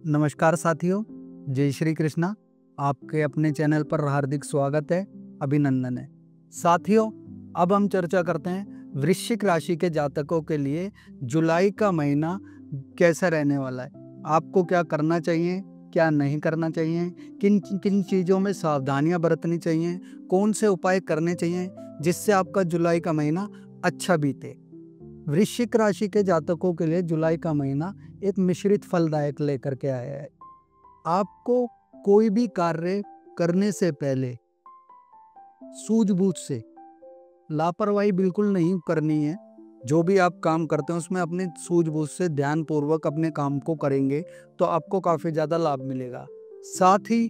नमस्कार साथियों, जय श्री कृष्णा। आपके अपने चैनल पर हार्दिक स्वागत है, अभिनंदन है। साथियों, अब हम चर्चा करते हैं वृश्चिक राशि के जातकों के लिए जुलाई का महीना कैसा रहने वाला है। आपको क्या करना चाहिए, क्या नहीं करना चाहिए, किन किन चीज़ों में सावधानियां बरतनी चाहिए, कौन से उपाय करने चाहिए जिससे आपका जुलाई का महीना अच्छा बीते। वृश्चिक राशि के जातकों के लिए जुलाई का महीना एक मिश्रित फलदायक लेकर के आया है। आपको कोई भी कार्य करने से पहले सूझबूझ से, लापरवाही बिल्कुल नहीं करनी है। जो भी आप काम करते हैं उसमें अपनी सूझबूझ से ध्यानपूर्वक अपने काम को करेंगे तो आपको काफ़ी ज़्यादा लाभ मिलेगा। साथ ही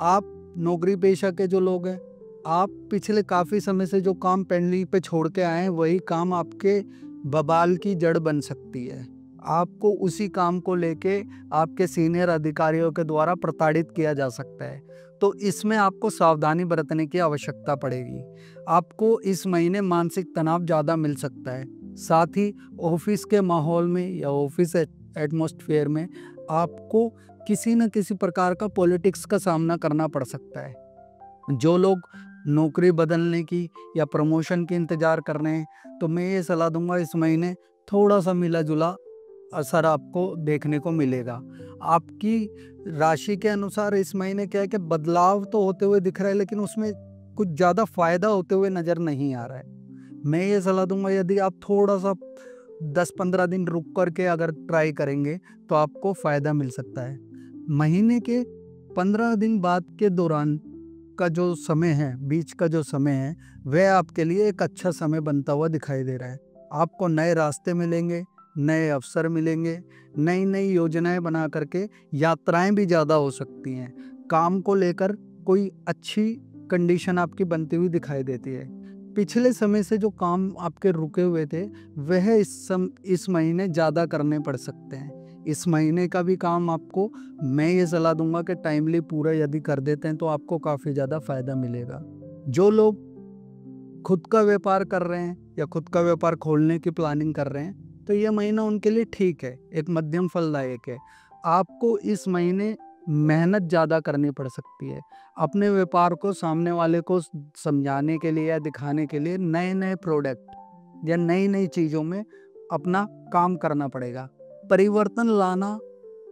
आप नौकरी पेशा के जो लोग हैं, आप पिछले काफ़ी समय से जो काम पेंडिंग पे छोड़ के आए हैं वही काम आपके बवाल की जड़ बन सकती है। आपको उसी काम को लेके आपके सीनियर अधिकारियों के द्वारा प्रताड़ित किया जा सकता है, तो इसमें आपको सावधानी बरतने की आवश्यकता पड़ेगी। आपको इस महीने मानसिक तनाव ज़्यादा मिल सकता है। साथ ही ऑफिस के माहौल में या ऑफिस एटमॉस्फेयर में आपको किसी न किसी प्रकार का पॉलिटिक्स का सामना करना पड़ सकता है। जो लोग नौकरी बदलने की या प्रमोशन के इंतज़ार कर रहे हैं, तो मैं ये सलाह दूंगा इस महीने थोड़ा सा मिला जुला असर आपको देखने को मिलेगा। आपकी राशि के अनुसार इस महीने क्या है कि बदलाव तो होते हुए दिख रहा है, लेकिन उसमें कुछ ज़्यादा फायदा होते हुए नज़र नहीं आ रहा है। मैं ये सलाह दूंगा यदि आप थोड़ा सा 10-15 दिन रुक करके अगर ट्राई करेंगे तो आपको फ़ायदा मिल सकता है। महीने के 15 दिन बाद के दौरान का जो समय है, बीच का जो समय है, वह आपके लिए एक अच्छा समय बनता हुआ दिखाई दे रहा है। आपको नए रास्ते मिलेंगे, नए अवसर मिलेंगे, नई नई योजनाएं बना करके यात्राएं भी ज़्यादा हो सकती हैं। काम को लेकर कोई अच्छी कंडीशन आपकी बनती हुई दिखाई देती है। पिछले समय से जो काम आपके रुके हुए थे वह इस महीने ज़्यादा करने पड़ सकते हैं। इस महीने का भी काम आपको मैं ये सलाह दूंगा कि टाइमली पूरा यदि कर देते हैं तो आपको काफ़ी ज़्यादा फायदा मिलेगा। जो लोग खुद का व्यापार कर रहे हैं या खुद का व्यापार खोलने की प्लानिंग कर रहे हैं तो यह महीना उनके लिए ठीक है, एक मध्यम फलदायक है। आपको इस महीने मेहनत ज़्यादा करनी पड़ सकती है। अपने व्यापार को सामने वाले को समझाने के लिए या दिखाने के लिए नए नए प्रोडक्ट या नई नई चीज़ों में अपना काम करना पड़ेगा। परिवर्तन लाना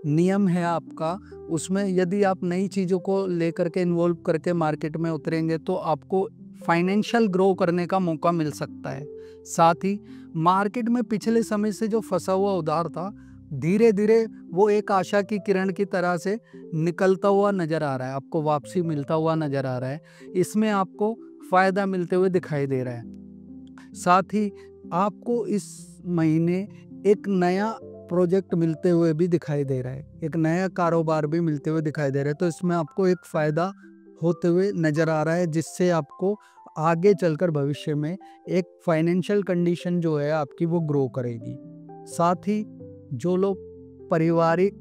नियम है आपका, उसमें यदि आप नई चीज़ों को लेकर के इन्वॉल्व करके मार्केट में उतरेंगे तो आपको फाइनेंशियल ग्रो करने का मौका मिल सकता है। साथ ही मार्केट में पिछले समय से जो फंसा हुआ उधार था, धीरे धीरे वो एक आशा की किरण की तरह से निकलता हुआ नज़र आ रहा है, आपको वापसी मिलता हुआ नज़र आ रहा है। इसमें आपको फ़ायदा मिलते हुए दिखाई दे रहा है। साथ ही आपको इस महीने एक नया प्रोजेक्ट मिलते हुए भी दिखाई दे रहा है, एक नया कारोबार भी मिलते हुए दिखाई दे रहा है, तो इसमें आपको एक फ़ायदा होते हुए नज़र आ रहा है जिससे आपको आगे चलकर भविष्य में एक फाइनेंशियल कंडीशन जो है आपकी वो ग्रो करेगी। साथ ही जो लोग पारिवारिक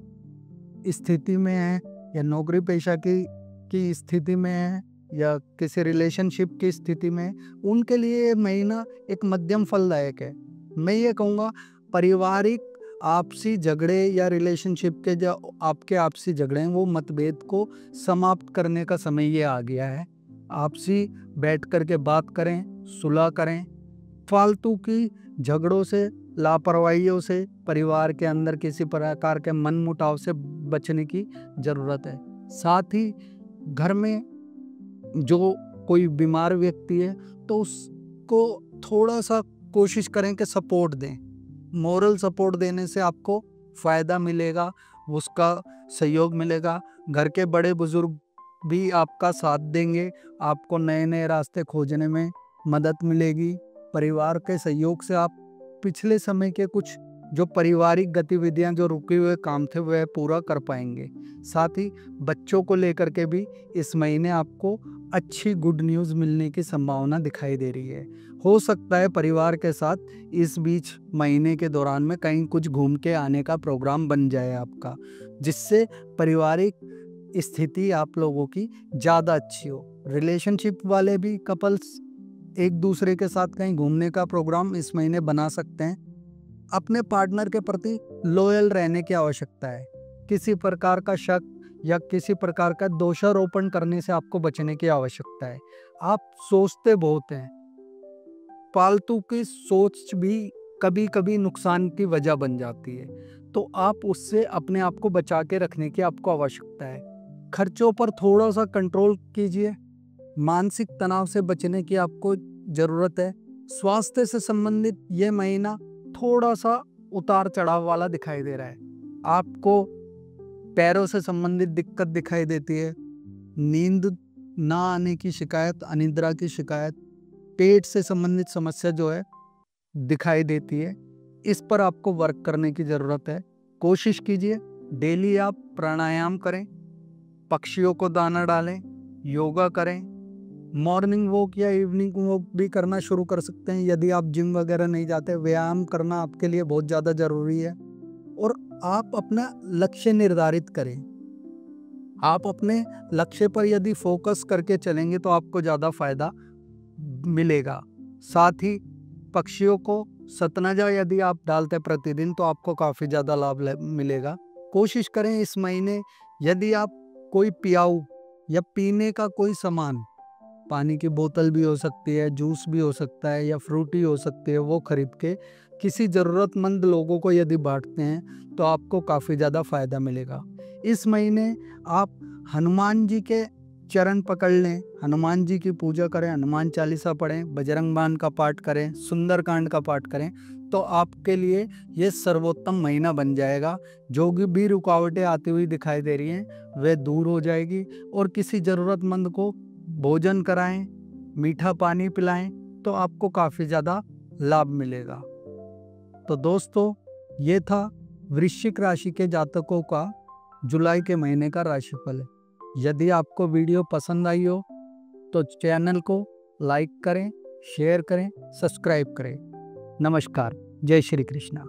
स्थिति में हैं या नौकरी पेशा की स्थिति में हैं या किसी रिलेशनशिप की स्थिति में, उनके लिए ये महीना एक मध्यम फलदायक है। मैं ये कहूँगा पारिवारिक आपसी झगड़े या रिलेशनशिप के जो आपके आपसी झगड़े हैं वो मतभेद को समाप्त करने का समय ये आ गया है। आपसी बैठ करके बात करें, सुलह करें। फालतू की झगड़ों से, लापरवाहियों से, परिवार के अंदर किसी प्रकार के मनमुटाव से बचने की ज़रूरत है। साथ ही घर में जो कोई बीमार व्यक्ति है तो उसको थोड़ा सा कोशिश करें कि सपोर्ट दें। मोरल सपोर्ट देने से आपको फ़ायदा मिलेगा, उसका सहयोग मिलेगा। घर के बड़े बुजुर्ग भी आपका साथ देंगे, आपको नए नए रास्ते खोजने में मदद मिलेगी। परिवार के सहयोग से आप पिछले समय के कुछ जो पारिवारिक गतिविधियां, जो रुके हुए काम थे वह पूरा कर पाएंगे। साथ ही बच्चों को लेकर के भी इस महीने आपको अच्छी गुड न्यूज़ मिलने की संभावना दिखाई दे रही है। हो सकता है परिवार के साथ इस बीच महीने के दौरान में कहीं कुछ घूम के आने का प्रोग्राम बन जाए आपका, जिससे पारिवारिक स्थिति आप लोगों की ज़्यादा अच्छी हो। रिलेशनशिप वाले भी कपल्स एक दूसरे के साथ कहीं घूमने का प्रोग्राम इस महीने बना सकते हैं। अपने पार्टनर के प्रति लॉयल रहने की आवश्यकता है। किसी प्रकार का शक या किसी प्रकार का दोषारोपण करने से आपको बचने की आवश्यकता है। आप सोचते बहुत हैं, फालतू की सोच भी कभी कभी नुकसान की वजह बन जाती है, तो आप उससे अपने आप को बचा के रखने की आपको आवश्यकता है। खर्चों पर थोड़ा सा कंट्रोल कीजिए। मानसिक तनाव से बचने की आपको ज़रूरत है। स्वास्थ्य से संबंधित ये महीना थोड़ा सा उतार चढ़ाव वाला दिखाई दे रहा है। आपको पैरों से संबंधित दिक्कत दिखाई देती है, नींद ना आने की शिकायत, अनिद्रा की शिकायत, पेट से संबंधित समस्या जो है दिखाई देती है। इस पर आपको वर्क करने की ज़रूरत है। कोशिश कीजिए डेली आप प्राणायाम करें, पक्षियों को दाना डालें, योगा करें, मॉर्निंग वॉक या इवनिंग वॉक भी करना शुरू कर सकते हैं। यदि आप जिम वगैरह नहीं जाते, व्यायाम करना आपके लिए बहुत ज़्यादा ज़रूरी है। और आप अपना लक्ष्य निर्धारित करें। आप अपने लक्ष्य पर यदि फोकस करके चलेंगे तो आपको ज़्यादा फायदा मिलेगा। साथ ही पक्षियों को सतनजा यदि आप डालते प्रतिदिन तो आपको काफ़ी ज़्यादा लाभ मिलेगा। कोशिश करें इस महीने यदि आप कोई पियाऊ या पीने का कोई सामान, पानी की बोतल भी हो सकती है, जूस भी हो सकता है या फ्रूटी हो सकती है, वो खरीद के किसी ज़रूरतमंद लोगों को यदि बांटते हैं तो आपको काफ़ी ज़्यादा फायदा मिलेगा। इस महीने आप हनुमान जी के चरण पकड़ लें, हनुमान जी की पूजा करें, हनुमान चालीसा पढ़ें, बजरंग बाण का पाठ करें, सुंदरकांड का पाठ करें, तो आपके लिए ये सर्वोत्तम महीना बन जाएगा। जो भी रुकावटें आती हुई दिखाई दे रही हैं वे दूर हो जाएगी। और किसी ज़रूरतमंद को भोजन कराएं, मीठा पानी पिलाएं, तो आपको काफ़ी ज़्यादा लाभ मिलेगा। तो दोस्तों, ये था वृश्चिक राशि के जातकों का जुलाई के महीने का राशिफल। यदि आपको वीडियो पसंद आई हो तो चैनल को लाइक करें, शेयर करें, सब्सक्राइब करें। नमस्कार, जय श्री कृष्णा।